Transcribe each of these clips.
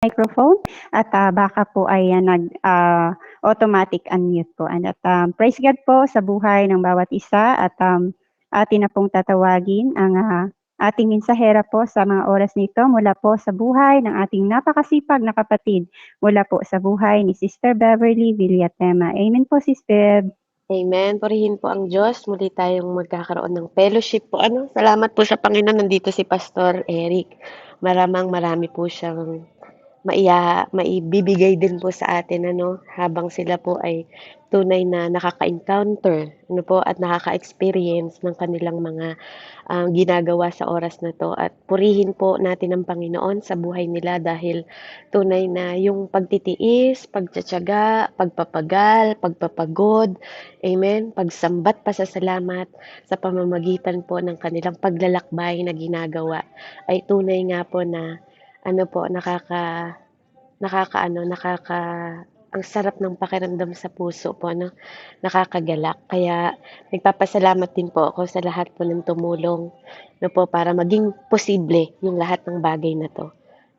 microphone at baka po ay nag-automatic unmute po. Praise God po sa buhay ng bawat isa at atin na pong tatawagin ang ating mensahera po sa mga oras nito mula po sa buhay ng ating napakasipag na kapatid mula po sa buhay ni Sister Beverly Villatema. Amen po, Sister. Amen. Purihin po ang Diyos. Muli tayong magkakaroon ng fellowship po. Salamat po sa Panginoon. Nandito si Pastor Eric. Marami po siyang maibibigay din po sa atin habang sila po ay tunay na nakaka-encounter at nakaka-experience ng kanilang mga ginagawa sa oras na to, at purihin po natin ang Panginoon sa buhay nila dahil tunay na yung pagtitiis, pagtsatsaga, pagpapagal, pagpapagod, amen, pagsambat, pasasalamat sa pamamagitan po ng kanilang paglalakbay na ginagawa ay tunay nga po na ang sarap ng pakiramdam sa puso po, nakakagalak. Kaya nagpapasalamat din po ako sa lahat po ng tumulong para maging posible yung lahat ng bagay na to.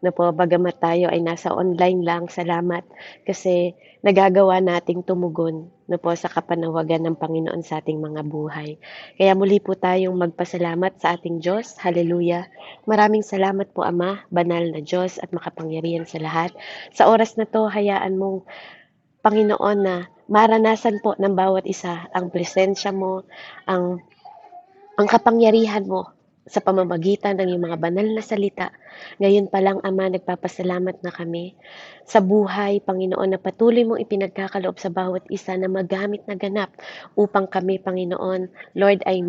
Bagamat tayo ay nasa online lang, salamat kasi nagagawa nating tumugon sa kapanawagan ng Panginoon sa ating mga buhay. Kaya muli po tayong magpasalamat sa ating Diyos. Hallelujah. Maraming salamat po, Ama, banal na Diyos at makapangyarihan sa lahat. Sa oras na to, hayaan mong Panginoon na maranasan po ng bawat isa ang presensya mo, ang kapangyarihan mo sa pamamagitan ng iyong mga banal na salita. Ngayon pa lang, Ama, nagpapasalamat na kami sa buhay, Panginoon, na patuloy mong ipinagkakaloob sa bawat isa na magamit na ganap upang kami, Panginoon, Lord, ay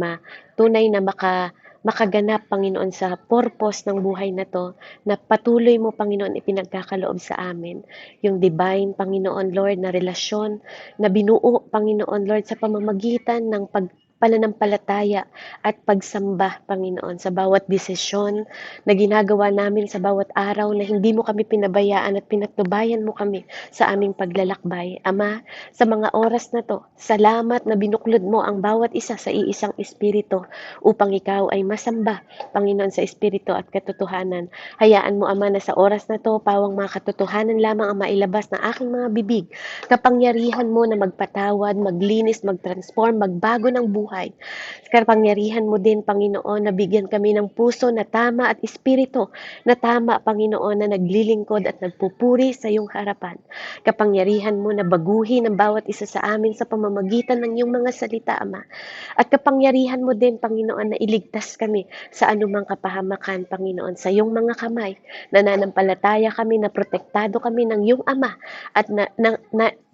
tunay na makaganap, Panginoon, sa purpose ng buhay na to, na patuloy mo, Panginoon, ipinagkakaloob sa amin. Yung divine, Panginoon, Lord, na relasyon na binuo, Panginoon, Lord, sa pamamagitan ng pananampalataya at pagsamba, Panginoon, sa bawat desisyon na ginagawa namin sa bawat araw na hindi mo kami pinabayaan at pinagtubayan mo kami sa aming paglalakbay. Ama, sa mga oras na to, salamat na binuklod mo ang bawat isa sa iisang espiritu upang ikaw ay masamba, Panginoon, sa espiritu at katotohanan. Hayaan mo, Ama, na sa oras na to, pawang mga katotohanan lamang ang mailabas ng aking mga bibig. Kapangyarihan mo na magpatawad, maglinis, magtransform, magbago ng buhay. Kapangyarihan mo din, Panginoon, na bigyan kami ng puso na tama at espiritu na tama, Panginoon, na naglilingkod at nagpupuri sa iyong harapan. Kapangyarihan mo na baguhin ang bawat isa sa amin sa pamamagitan ng iyong mga salita, Ama. At kapangyarihan mo din, Panginoon, na iligtas kami sa anumang kapahamakan, Panginoon, sa iyong mga kamay. Nananampalataya kami na protektado kami ng iyong Ama at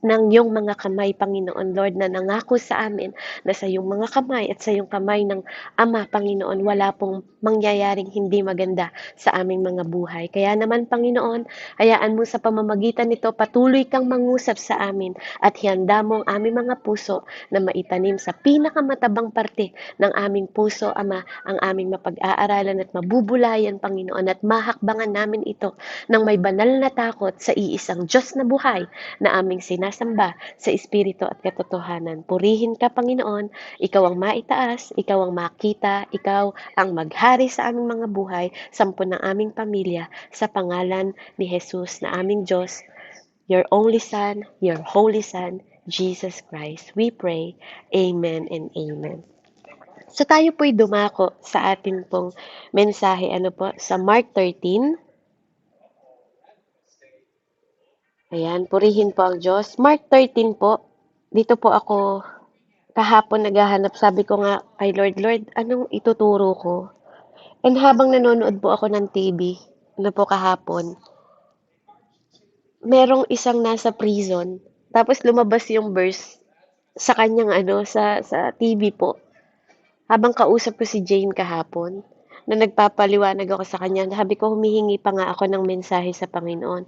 ng iyong mga kamay, Panginoon, Lord, na nangako sa amin na sa iyong mga kamay at sa iyong kamay ng Ama, Panginoon, wala pong mangyayaring hindi maganda sa aming mga buhay. Kaya naman, Panginoon, hayaan mo sa pamamagitan nito, patuloy kang mangusap sa amin at hihanda mo ang aming mga puso na maitanim sa pinakamatabang parte ng aming puso, Ama, ang aming mapag-aaralan at mabubulayan, Panginoon, at mahakbangan namin ito ng may banal na takot sa iisang Diyos na buhay na aming sinasamba sa espiritu at katotohanan. Purihin ka, Panginoon, ikaw ang maitaas, ikaw ang makita, ikaw ang maghari sa aming mga buhay, sampun ng aming pamilya, sa pangalan ni Jesus na aming Diyos, your only Son, your Holy Son, Jesus Christ. We pray, Amen and Amen. So tayo po'y dumako sa atin pong mensahe, sa Mark 13. Ayan, purihin po ang Diyos. Mark 13 po, dito po ako kahapon naghahanap, sabi ko nga kay Lord, anong ituturo ko? And habang nanonood po ako ng TV, po kahapon, merong isang nasa prison, tapos lumabas yung verse sa kanyang sa TV po. Habang kausap ko si Jane kahapon, na nagpapaliwanag ako sa kanya, sabi ko, humihingi pa nga ako ng mensahe sa Panginoon.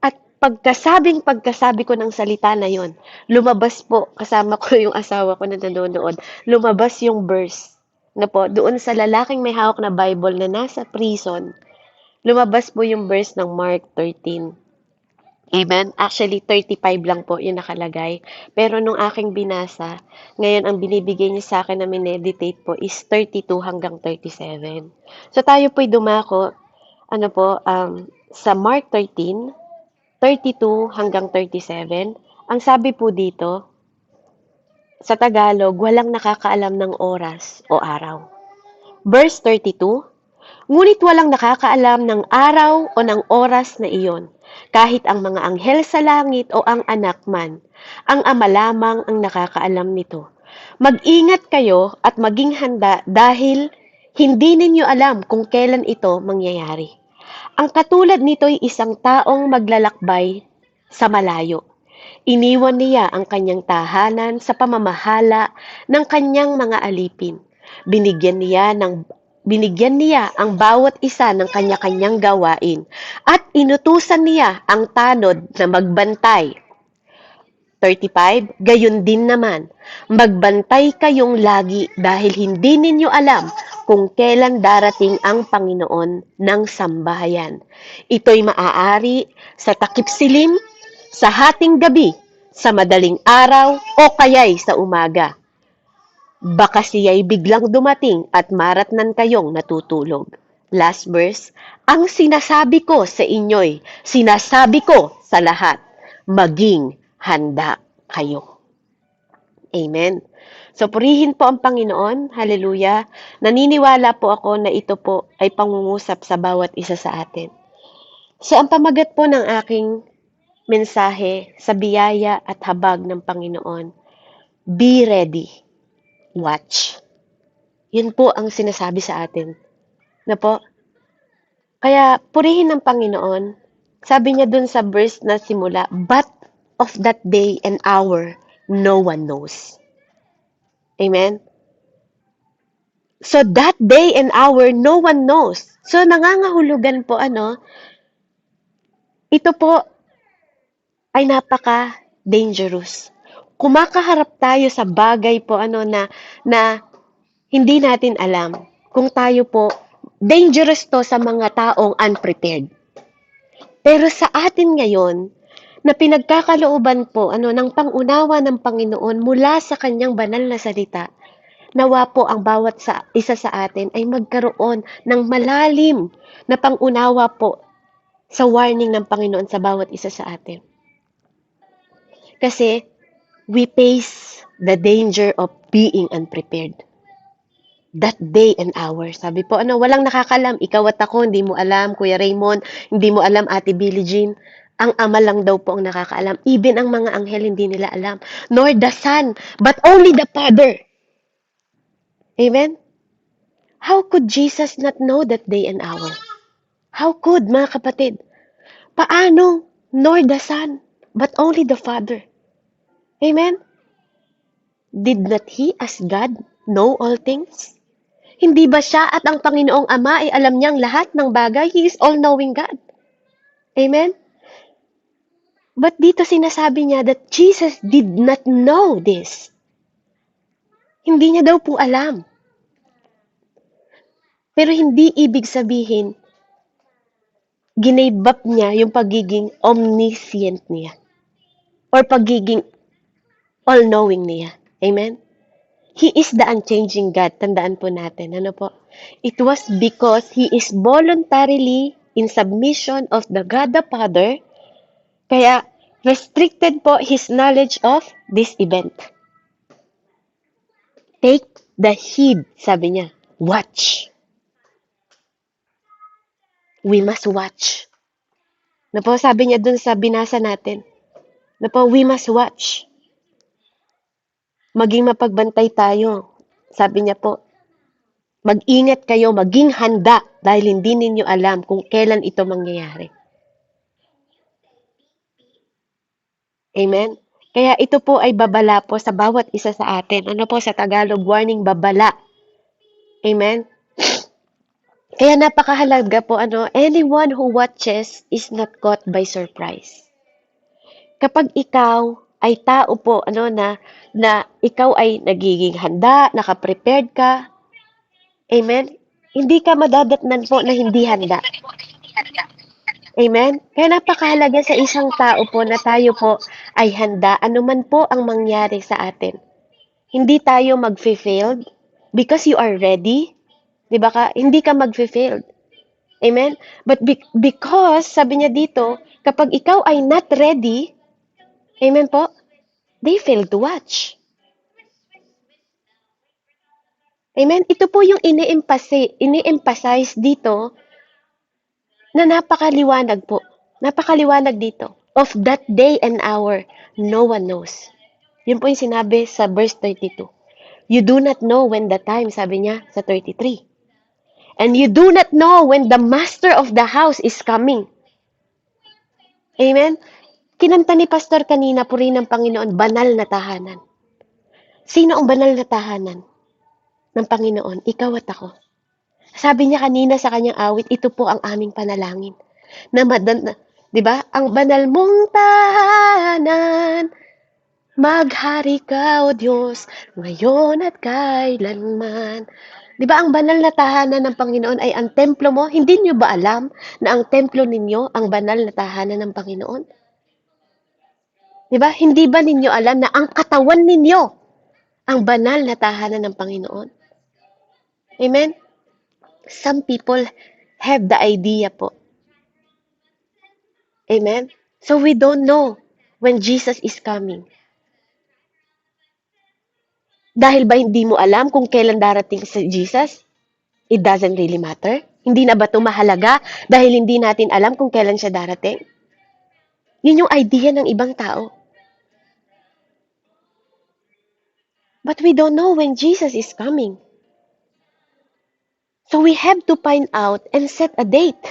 At pagkasabi ko ng salita na yon, lumabas po, kasama ko yung asawa ko na nanonood, lumabas yung verse doon sa lalaking may hawak na Bible na nasa prison, lumabas po yung verse ng Mark 13. Amen? Actually, 35 lang po yung nakalagay. Pero nung aking binasa, ngayon ang binibigay niya sa akin na mineditate po is 32 hanggang 37. So tayo po'y dumako, sa Mark 13:32 hanggang 37, ang sabi po dito, sa Tagalog, walang nakakaalam ng oras o araw. Verse 32, ngunit walang nakakaalam ng araw o ng oras na iyon, kahit ang mga anghel sa langit o ang anak man. Ang Ama lamang ang nakakaalam nito. Mag-ingat kayo at maging handa dahil hindi ninyo alam kung kailan ito mangyayari. Ang katulad nito ay isang taong maglalakbay sa malayo. Iniwan niya ang kanyang tahanan sa pamamahala ng kanyang mga alipin. Binigyan niya ang bawat isa ng kanya-kanyang gawain at inutusan niya ang tanod na magbantay. 35, gayon din naman, magbantay kayong lagi dahil hindi ninyo alam kung kailan darating ang Panginoon ng sambahayan. Ito'y maaari sa takip silim, sa hating gabi, sa madaling araw, o kaya'y sa umaga. Baka siya'y biglang dumating at maratnan kayong natutulog. Last verse, ang sinasabi ko sa inyo'y, sinasabi ko sa lahat, maging handa kayo. Amen. So, purihin po ang Panginoon. Hallelujah. Naniniwala po ako na ito po ay pangungusap sa bawat isa sa atin. So, ang pamagat po ng aking mensahe sa biyaya at habag ng Panginoon, be ready, watch. Yun po ang sinasabi sa atin. Na po? Kaya, purihin ng Panginoon. Sabi niya dun sa verse na simula, but of that day and hour, no one knows. Amen? So, that day and hour, no one knows. So, nangangahulugan po, ito po ay napaka-dangerous. Kumakaharap tayo sa bagay po, na hindi natin alam. Kung tayo po, dangerous to sa mga taong unprepared. Pero sa atin ngayon, na pinagkakalooban po ng pangunawa ng Panginoon mula sa kanyang banal na salita, nawa po ang bawat isa sa atin ay magkaroon ng malalim na pangunawa po sa warning ng Panginoon sa bawat isa sa atin. Kasi we face the danger of being unprepared. That day and hour. Sabi po, walang nakakalam. Ikaw at ako, hindi mo alam. Kuya Raymond, hindi mo alam, Ate Billie Jean. Ang Ama lang daw po ang nakakaalam. Even ang mga anghel, hindi nila alam. Nor the Son, but only the Father. Amen? How could Jesus not know that day and hour? How could, mga kapatid? Paano? Nor the Son, but only the Father. Amen? Did not He, as God, know all things? Hindi ba siya at ang Panginoong Ama ay alam niyang lahat ng bagay? He is all-knowing God. Amen? But dito sinasabi niya that Jesus did not know this. Hindi niya daw po alam. Pero hindi ibig sabihin, ginaibap niya yung pagiging omniscient niya. Or pagiging all-knowing niya. Amen? He is the unchanging God. Tandaan po natin. Ano po? It was because He is voluntarily in submission of the God the Father, kaya restricted po His knowledge of this event. Take the heed, sabi niya. Watch. We must watch. Na po, sabi niya dun sa binasa natin. Na po, we must watch. Maging mapagbantay tayo. Sabi niya po, mag-ingat kayo, maging handa dahil hindi ninyo alam kung kailan ito mangyayari. Amen? Kaya ito po ay babala po sa bawat isa sa atin. Ano po sa Tagalog, warning, babala. Amen? Kaya napakahalaga po, anyone who watches is not caught by surprise. Kapag ikaw ay tao po, na ikaw ay nagiging handa, nakaprepared ka, amen? Hindi ka madadatnan po na hindi handa. Amen? Kaya napakahalaga sa isang tao po na tayo po ay handa, anuman po ang mangyari sa atin. Hindi tayo mag-failed because you are ready. Di ba ka? Hindi ka mag-failed. Amen? But because, sabi niya dito, kapag ikaw ay not ready, amen po, they fail to watch. Amen? Ito po yung ini-emphasize dito na napakaliwanag po. Napakaliwanag dito. Of that day and hour, no one knows. Yun po yung sinabi sa verse 32. You do not know when the time, sabi niya sa 33. And you do not know when the master of the house is coming. Amen? Kinanta ni Pastor kanina, purihin ng Panginoon, banal na tahanan. Sino ang banal na tahanan ng Panginoon? Ikaw at ako. Sabi niya kanina sa kanyang awit, ito po ang aming panalangin. Di ba? Ang banal mong tahanan, maghari ka, O Diyos, ngayon at kailanman. Di ba ang banal na tahanan ng Panginoon ay ang templo mo? Hindi niyo ba alam na ang templo ninyo ang banal na tahanan ng Panginoon? Di ba? Hindi ba ninyo alam na ang katawan ninyo ang banal na tahanan ng Panginoon? Amen? Some people have the idea po. Amen? So we don't know when Jesus is coming. Dahil ba hindi mo alam kung kailan darating si Jesus? It doesn't really matter. Hindi na ba ito mahalaga dahil hindi natin alam kung kailan siya darating? Yun yung idea ng ibang tao. But we don't know when Jesus is coming. So we have to find out and set a date.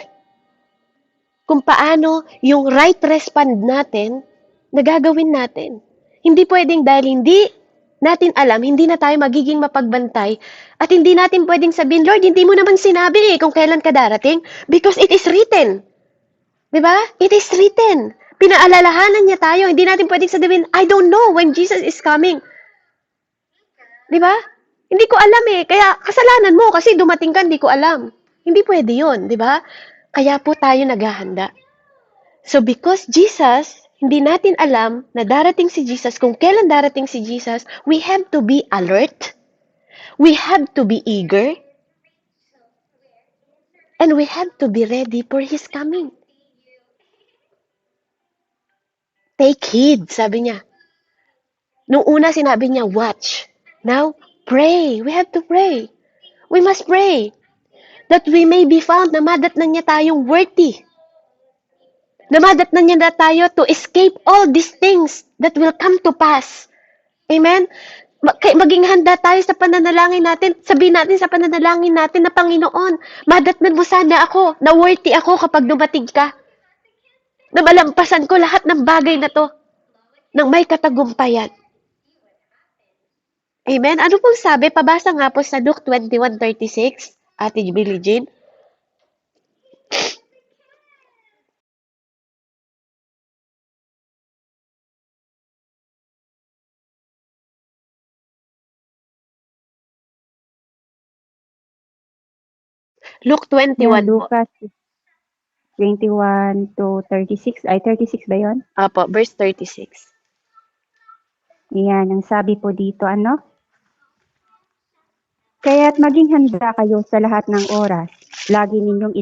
Kung paano yung right respond natin na gagawin natin. Hindi pwedeng dahil hindi natin alam, hindi na tayo magiging mapagbantay at hindi natin pwedeng sabihin, Lord, hindi mo naman sinabi kung kailan ka darating because it is written. Diba? It is written. Pinaalalahanan niya tayo. Hindi natin pwedeng sabihin, I don't know when Jesus is coming. Diba? Hindi ko alam Kaya kasalanan mo kasi dumating ka, hindi ko alam. Hindi pwede yun. Diba? Kaya po tayo naghahanda. So because Jesus, hindi natin alam na darating si Jesus, kung kailan darating si Jesus, we have to be alert. We have to be eager. And we have to be ready for His coming. Take heed, sabi niya. Nung una sinabi niya, watch. Now, pray. We have to pray. We must pray. That we may be found na madatnan niya tayong worthy. Na madatnan niya na tayo to escape all these things that will come to pass. Amen? Maging handa tayo sa pananalangin natin. Sabihin natin sa pananalangin natin na Panginoon, madatnan mo sana ako, na worthy ako kapag dumating ka. Na malampasan ko lahat ng bagay na to nang may katagumpayan. Amen? Ano pong sabi? Pabasa nga po sa Luke 21:36, Ate Billie Jean. Luke 21 Yan, po. Lucas 21 to 36. Ay, 36 ba yun? Apo, verse 36. Yan, ang sabi po dito, ano? Kaya't maging handa kayo sa lahat ng oras. Lagi ninyong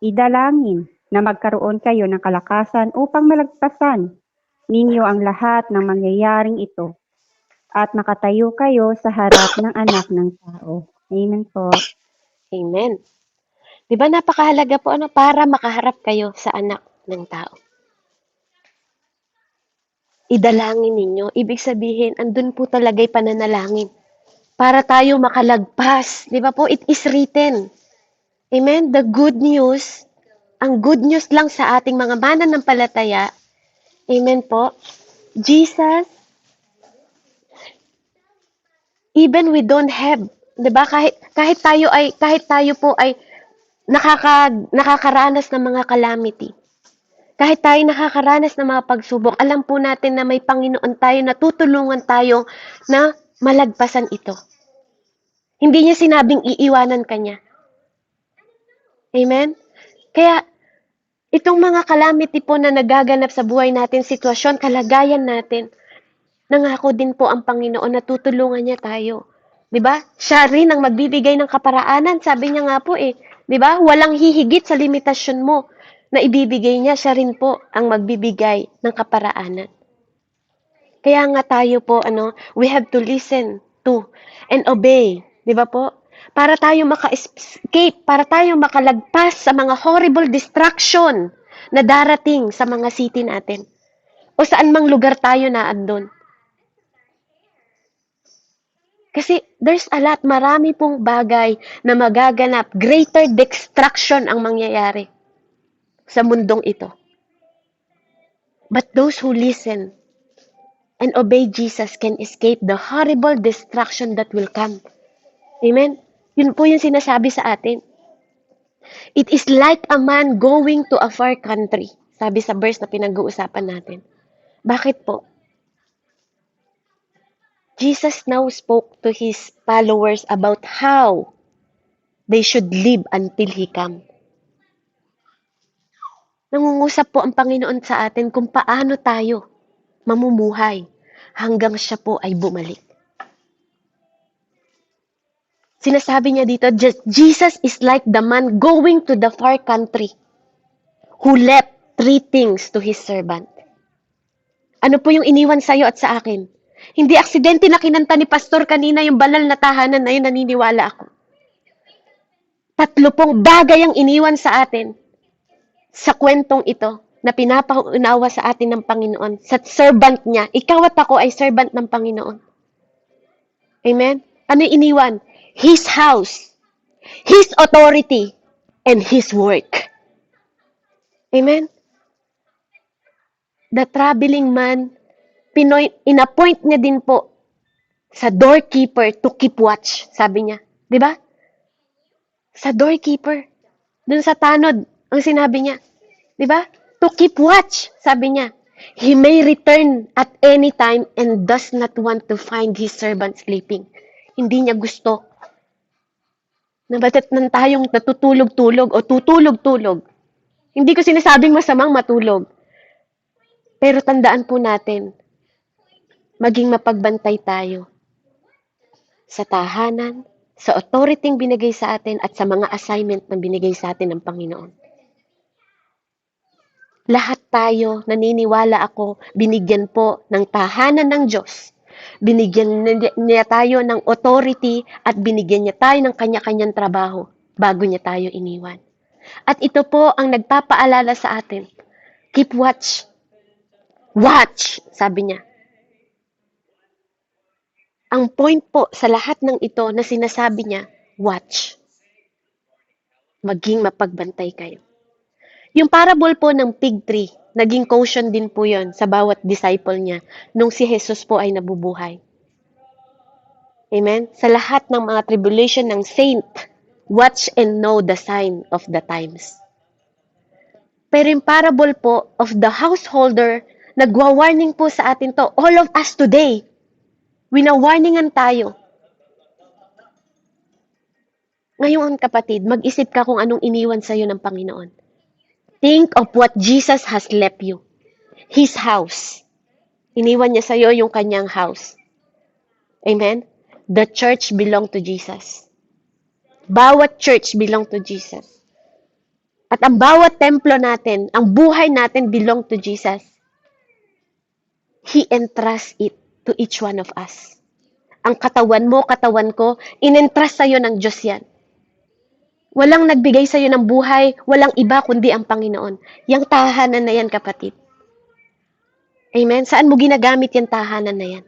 idalangin na magkaroon kayo ng kalakasan upang malagpasan ninyo ang lahat ng mangyayaring ito at makatayo kayo sa harap ng anak ng tao. Amen po. Amen. Diba napakahalaga po para makaharap kayo sa anak ng tao. Idalangin ninyo. Ibig sabihin, andun po talaga'y pananalangin. Para tayo makalagpas. Di ba po? It is written. Amen? The good news, ang good news lang sa ating mga mananampalataya. Amen po? Jesus, even we don't have, di ba? Kahit tayo po ay nakakaranas ng mga calamity. Kahit tayo nakakaranas ng mga pagsubok, alam po natin na may Panginoon tayo na tutulungan tayo na malagpasan ito. Hindi niya sinabing iiwanan ka niya. Amen? Kaya, itong mga calamity po na nagaganap sa buhay natin, sitwasyon, kalagayan natin, nangako din po ang Panginoon na tutulungan niya tayo. Diba? Siya rin ang magbibigay ng kaparaanan. Sabi niya nga po 'Di ba? Walang hihigit sa limitasyon mo na ibibigay niya, siya rin po ang magbibigay ng kaparaanan. Kaya nga tayo po, we have to listen to and obey. 'Di ba po? Para tayo maka-escape, para tayo makalagpas sa mga horrible distraction na darating sa mga city natin. O saan mang lugar tayo na andun. Kasi there's a lot, marami pong bagay na magaganap. Greater distraction ang mangyayari sa mundong ito. But those who listen and obey Jesus can escape the horrible destruction that will come. Amen? Yun po yung sinasabi sa atin. It is like a man going to a far country. Sabi sa verse na pinag-uusapan natin. Bakit po? Jesus now spoke to his followers about how they should live until He come. Nangungusap po ang Panginoon sa atin kung paano tayo mamumuhay hanggang siya po ay bumalik. Sinasabi niya dito, Jesus is like the man going to the far country who left 3 things to his servant. Ano po yung iniwan sa'yo at sa akin? Hindi aksidente na kinanta ni Pastor kanina yung banal na tahanan na yun, naniniwala ako. 3 pong bagay ang iniwan sa atin sa kwentong ito na pinapaunawa sa atin ng Panginoon, sa servant niya. Ikaw at ako ay servant ng Panginoon. Amen? Ano yung iniwan? His house, His authority, and His work. Amen? The traveling man, inappoint niya din po sa doorkeeper to keep watch, sabi niya. Di ba? Sa doorkeeper. Dun sa tanod, ang sinabi niya. Di ba? To keep watch, sabi niya. He may return at any time and does not want to find his servant sleeping. Hindi niya gusto na ba't nang tayong natutulog-tulog o tutulog-tulog. Hindi ko sinasabing masamang matulog. Pero tandaan po natin, maging mapagbantay tayo sa tahanan, sa authority binigay sa atin at sa mga assignment na binigay sa atin ng Panginoon. Lahat tayo, naniniwala ako, binigyan po ng tahanan ng Diyos. Binigyan niya tayo ng authority at binigyan niya tayo ng kanya-kanyang trabaho bago niya tayo iniwan. At ito po ang nagpapaalala sa atin. Keep watch. Watch, sabi niya. Ang point po sa lahat ng ito na sinasabi niya, watch. Maging mapagbantay kayo. Yung parable po ng fig tree, naging caution din po yon sa bawat disciple niya nung si Jesus po ay nabubuhay. Amen? Sa lahat ng mga tribulation ng saint, watch and know the sign of the times. Pero yung parable po of the householder, nagwa-warning po sa atin to, all of us today, wina-warningan tayo. Ngayon kapatid, mag-isip ka kung anong iniwan sa'yo ng Panginoon. Think of what Jesus has left you. His house. Iniwan niya sa'yo yung kanyang house. Amen? The church belong to Jesus. Bawat church belong to Jesus. At ang bawat templo natin, ang buhay natin belong to Jesus. He entrusts it to each one of us. Ang katawan mo, katawan ko, in-entrust sa'yo ng Diyos yan. Walang nagbigay sa'yo ng buhay, walang iba kundi ang Panginoon. Yang tahanan na yan, kapatid. Amen? Saan mo ginagamit yung tahanan na yan?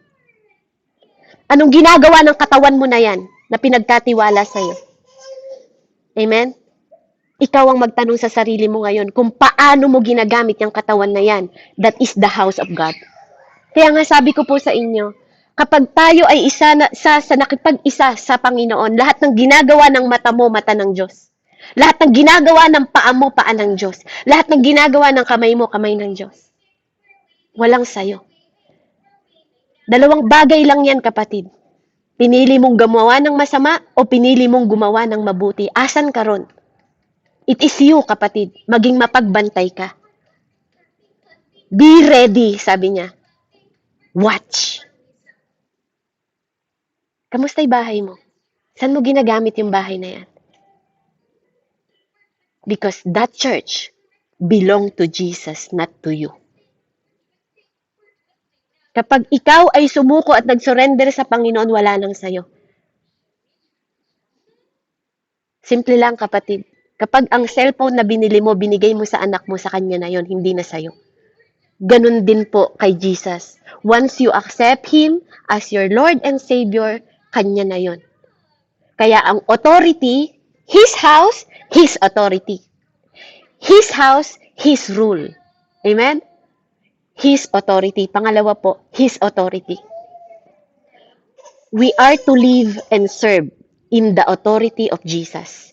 Anong ginagawa ng katawan mo na yan na pinagkatiwala sa'yo? Amen? Ikaw ang magtanong sa sarili mo ngayon kung paano mo ginagamit yung katawan na yan. That is the house of God. Kaya nga sabi ko po sa inyo, kapag tayo ay nakipag-isa sa Panginoon, lahat ng ginagawa ng mata mo, mata ng Diyos. Lahat ng ginagawa ng paa mo, paa ng Diyos. Lahat ng ginagawa ng kamay mo, kamay ng Diyos. Walang sayo. 2 bagay lang yan, kapatid. Pinili mong gumawa ng masama o pinili mong gumawa ng mabuti. Asan ka ron? It is you, kapatid. Maging mapagbantay ka. Be ready, sabi niya. Watch. Kamusta yung bahay mo? Saan mo ginagamit yung bahay na yan? Because that church belong to Jesus, not to you. Kapag ikaw ay sumuko at nag-surrender sa Panginoon, wala nang sayo. Simple lang, kapatid. Kapag ang cellphone na binili mo, binigay mo sa anak mo, sa kanya na yon, hindi na sayo. Ganun din po kay Jesus. Once you accept Him as your Lord and Savior, kanya na yon. Kaya ang authority, His house, His authority. His house, His rule. Amen? His authority. Pangalawa po, His authority. We are to live and serve in the authority of Jesus.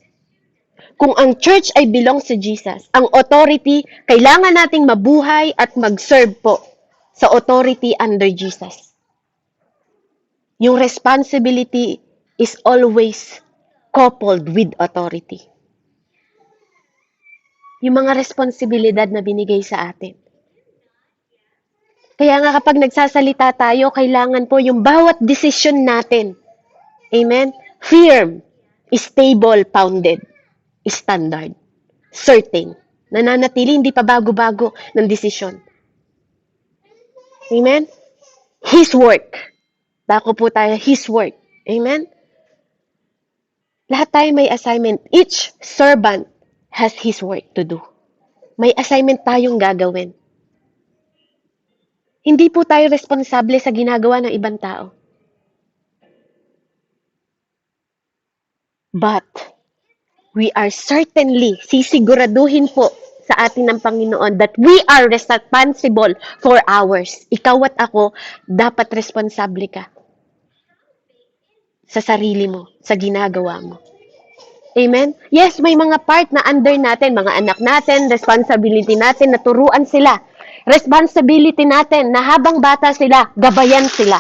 Kung ang church ay belong sa Jesus, ang authority, kailangan nating mabuhay at mag-serve po sa authority under Jesus. Yung responsibility is always coupled with authority. Yung mga responsibilidad na binigay sa atin. Kaya nga kapag nagsasalita tayo, kailangan po yung bawat decision natin. Amen? Firm, stable, founded, standard, certain. Nananatili, hindi pa bago-bago ng desisyon. Amen? His work. Dako po tayo, His work. Amen? Lahat tayo may assignment. Each servant has his work to do. May assignment tayong gagawin. Hindi po tayo responsable sa ginagawa ng ibang tao. But, we are certainly, sisiguraduhin po sa atin ng Panginoon that we are responsible for ours. Ikaw at ako, dapat responsable ka sa sarili mo, sa ginagawa mo. Amen? Yes, may mga part na under natin, mga anak natin, responsibility natin, naturuan sila. Responsibility natin na habang bata sila, gabayan sila.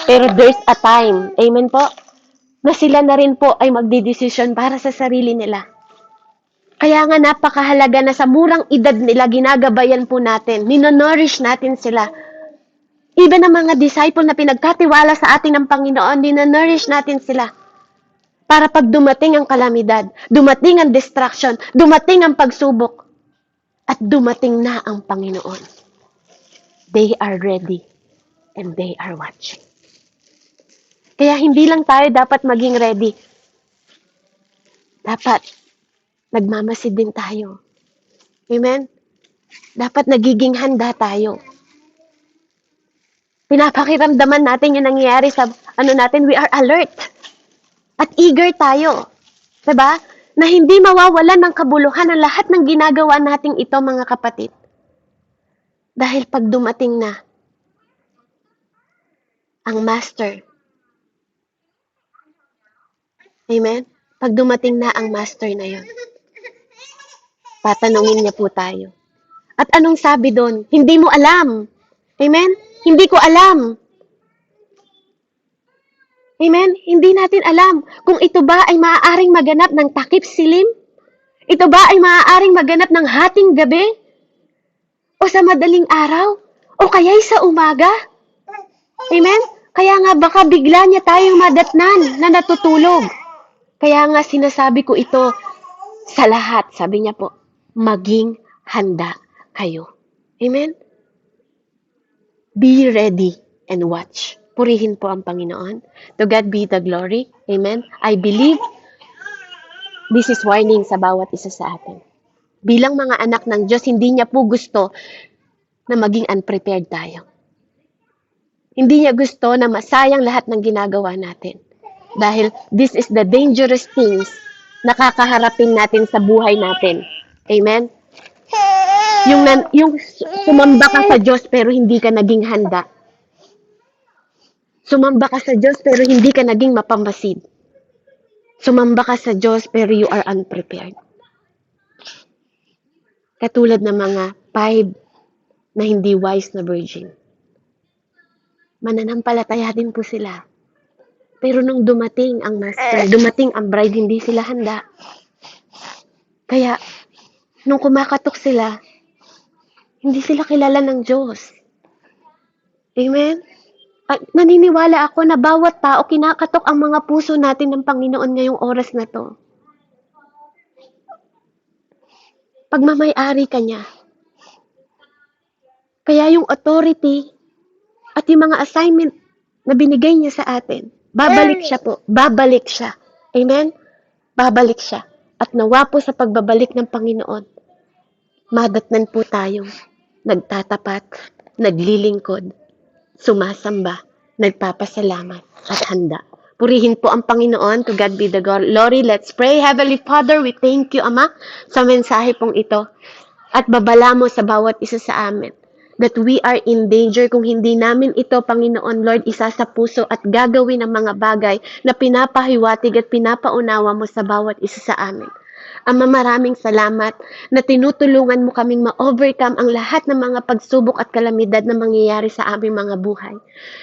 Pero there's a time, amen po, na sila na rin po ay magdidesisyon para sa sarili nila. Kaya nga napakahalaga na sa murang edad nila, ginagabayan po natin, ninonourish natin sila. Even ang mga disciple na pinagkatiwala sa atin ng Panginoon, ninonourish natin sila. Para pag dumating ang kalamidad, dumating ang distraction, dumating ang pagsubok, at dumating na ang Panginoon. They are ready and they are watching. Kaya hindi lang tayo dapat maging ready. Dapat nagmamasid din tayo. Amen? Dapat nagiging handa tayo. Pinapakiramdaman natin yung nangyayari sa natin, we are alert. At eager tayo. Diba? Na hindi mawawalan ng kabuluhan ang lahat ng ginagawa nating ito, mga kapatid. Dahil pag dumating na ang master, amen? Pag dumating na ang master na yon, tatanungin niya po tayo. At anong sabi doon? Hindi mo alam. Amen? Hindi ko alam. Amen? Hindi natin alam kung ito ba ay maaaring maganap ng takip silim? Ito ba ay maaaring maganap ng hating gabi? O sa madaling araw? O kaya'y sa umaga? Amen? Kaya nga baka bigla niya tayong madatnan na natutulog. Kaya nga sinasabi ko ito sa lahat. Sabi niya po, maging handa kayo. Amen? Be ready and watch. Purihin po ang Panginoon. To God be the glory. Amen? I believe this is warning sa bawat isa sa atin. Bilang mga anak ng Diyos, hindi niya po gusto na maging unprepared tayo. Hindi niya gusto na masayang lahat ng ginagawa natin. Dahil this is the dangerous things na kakaharapin natin sa buhay natin. Amen? Yung sumamba ka sa Diyos pero hindi ka naging handa. Sumamba ka sa Diyos pero hindi ka naging mapamasid. Sumamba ka sa Diyos pero you are unprepared. Katulad ng mga 5 na hindi wise na virgin. Mananampalataya din po sila. Pero nung dumating ang master, dumating ang bride, hindi sila handa. Kaya, nung kumakatok sila, hindi sila kilala ng Diyos. Amen? At naniniwala ako na bawat tao kinakatok ang mga puso natin ng Panginoon ngayong oras na to. pagmamay-ari ka niya. Kaya yung authority at yung mga assignment na binigay niya sa atin, babalik siya po. Babalik siya. Amen? Babalik siya. At nawa po sa pagbabalik ng Panginoon, madatnan po tayong nagtatapat, naglilingkod, sumasamba, nagpapasalamat, at handa. Purihin po ang Panginoon. To God be the glory. Let's pray. Heavenly Father, we thank you, Ama, sa mensahe pong ito. At babala mo sa bawat isa sa amin that we are in danger kung hindi namin ito, Panginoon Lord, isa sa puso at gagawin ang mga bagay na pinapahiwatig at pinapaunawa mo sa bawat isa sa amin. Ama, maraming salamat na tinutulungan mo kaming ma-overcome ang lahat ng mga pagsubok at kalamidad na mangyayari sa aming mga buhay.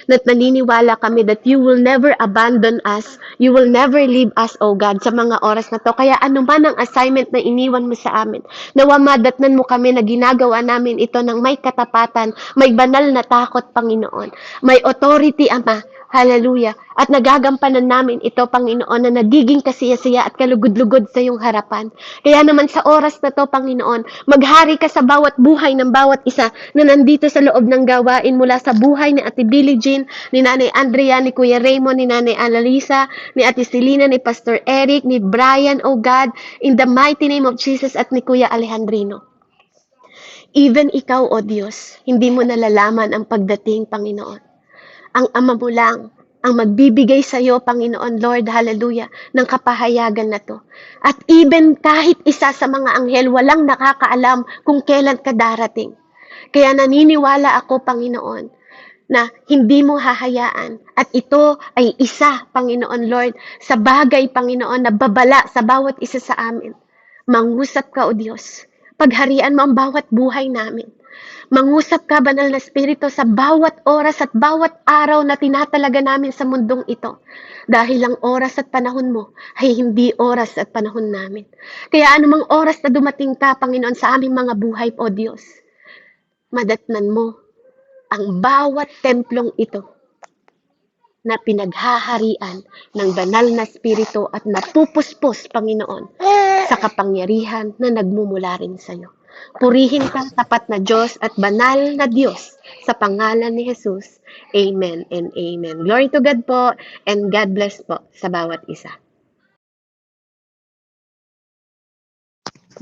At naniniwala kami that you will never abandon us, you will never leave us, O God, sa mga oras na to. Kaya anuman ang assignment na iniwan mo sa amin, nawa madatnan mo kami na ginagawa namin ito ng may katapatan, may banal na takot, Panginoon, may authority, Ama. Hallelujah. At nagagampanan namin ito, Panginoon, na nagiging kasiyasiya at kalugod-lugod sa iyong harapan. Kaya naman sa oras na to, Panginoon, maghari ka sa bawat buhay ng bawat isa na nandito sa loob ng gawain, mula sa buhay ni Ate Billie Jean, ni Nanay Andrea, ni Kuya Raymond, ni Nanay Annalisa, ni Ate Selena, ni Pastor Eric, ni Brian, oh God, in the mighty name of Jesus, at ni Kuya Alejandrino. Even ikaw, O Diyos, hindi mo nalalaman ang pagdating, Panginoon. Ang Ama mo lang ang magbibigay sa iyo, Panginoon Lord, hallelujah, ng kapahayagan na to. At even kahit isa sa mga anghel, walang nakakaalam kung kailan ka darating. Kaya naniniwala ako, Panginoon, na hindi mo hahayaan. At ito ay isa, Panginoon Lord, sa bagay, Panginoon, na babala sa bawat isa sa amin. Mangusap ka, O Diyos. Pagharian mo ang bawat buhay namin. Mangusap ka, Banal na Espiritu, sa bawat oras at bawat araw na tinatalaga namin sa mundong ito. Dahil ang oras at panahon mo ay hindi oras at panahon namin. Kaya anumang oras na dumating ka, Panginoon, sa aming mga buhay, O Diyos, madatnan mo ang bawat templong ito na pinaghaharian ng Banal na Espiritu at napupuspos, Panginoon, sa kapangyarihan na nagmumula rin sa iyo. Purihin ka, tapat na Diyos at banal na Diyos, sa pangalan ni Jesus. Amen and amen. Glory to God po, and God bless po sa bawat isa.